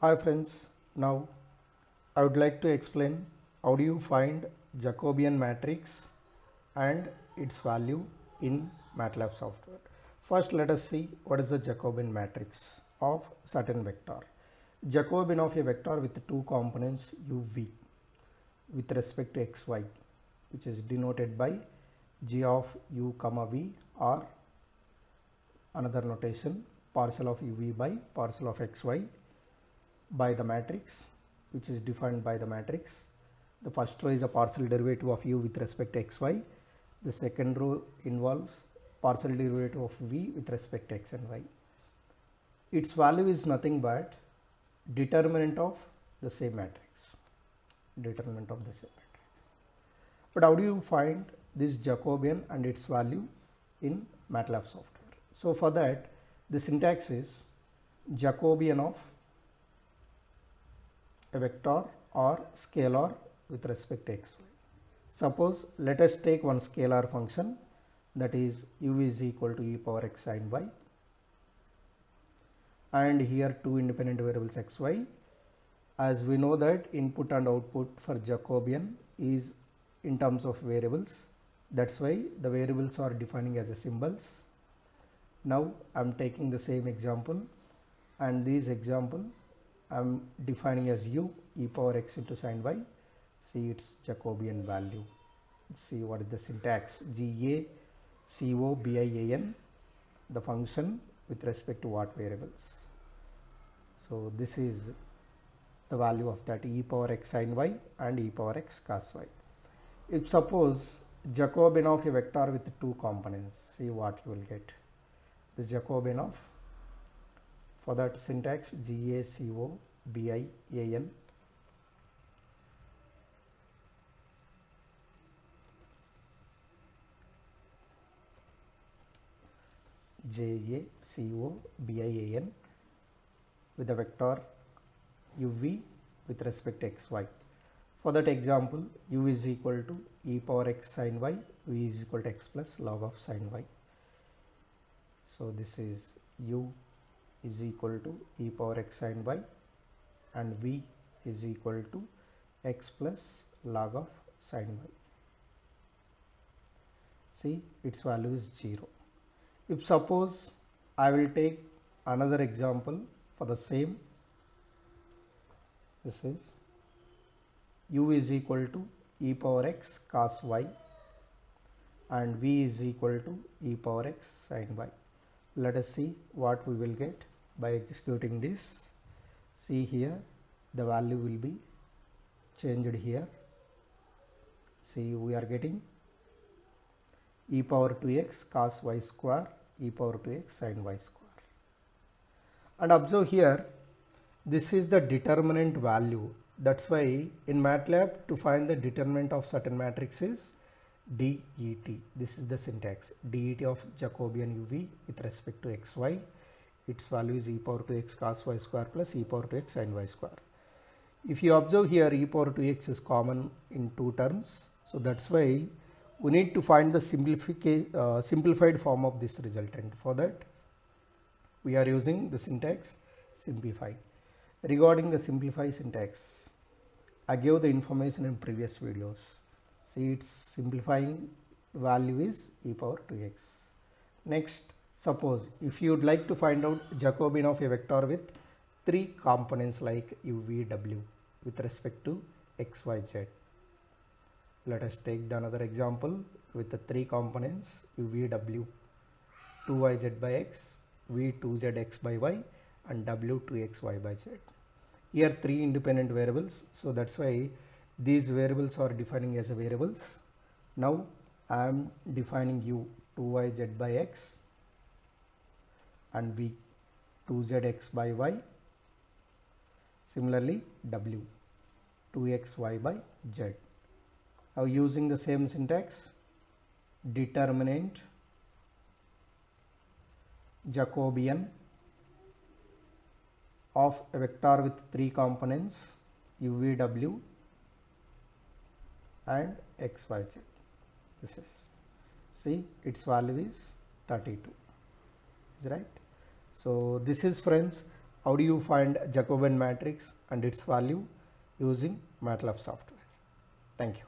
Hi friends, now I would like to explain how do you find Jacobian matrix and its value in MATLAB software. First let us see what is the Jacobian matrix of certain vector. Jacobian of a vector with two components uv with respect to xy, which is denoted by g of u comma v, or another notation partial of uv by partial of xy by the matrix, which is defined by the matrix. The first row is a partial derivative of u with respect to xy. The second row involves partial derivative of v with respect to x and y. Its value is nothing but determinant of the same matrix. Determinant of the same matrix. But how do you find this Jacobian and its value in MATLAB software? So for that, the syntax is Jacobian of a vector or scalar with respect to xy. Suppose let us take one scalar function, that is u is equal to e power x sin y, and here two independent variables xy. As we know that input and output for Jacobian is in terms of variables, that's why the variables are defining as a symbols. Now I am taking the same example, and this example I am defining as u e power x into sin y. See its Jacobian value. Let's see what is the syntax. Jacobian, the function with respect to what variables. So this is the value of that e power x sin y and e power x cos y. If suppose Jacobian of a vector with two components, see what you will get. This Jacobian of, for that syntax Jacobian, Jacobian with the vector uv with respect to xy. For that example, u is equal to e power x sin y, v is equal to x plus log of sin y. So this is u is equal to e power x sin y and v is equal to x plus log of sin y. See, its value is 0. If suppose I will take another example for the same, this is u is equal to e power x cos y and v is equal to e power x sin y. Let us see what we will get by executing this. See here, the value will be changed here. See, we are getting e power 2x cos y square, e power 2x sin y square. And observe here, this is the determinant value. That's why in MATLAB, to find the determinant of certain matrix is det. This is the syntax. Det of Jacobian uv with respect to xy. Its value is e power 2x cos y square plus e power 2x sin y square. If you observe here, e power 2x is common in two terms. So that's why we need to find the simplified form of this resultant. For that, we are using the syntax simplify. Regarding the simplify syntax, I gave the information in previous videos. See, its simplifying value is e power 2x. Next, suppose if you would like to find out Jacobian of a vector with three components like u, v, w with respect to x, y, z. Let us take the another example with the three components u, v, w, 2yz by x, v, 2zx by y, and w, 2xy by z. Here three independent variables, so that's why these variables are defining as a variables. Now I am defining u 2yz by x and v 2zx by y. Similarly w 2xy by z. Now using the same syntax, determinant Jacobian of a vector with three components u, v, w and x, y, z. This is, see, its value is 32. Is right. So this is, friends, how do you find Jacobian matrix and its value using MATLAB software. Thank you.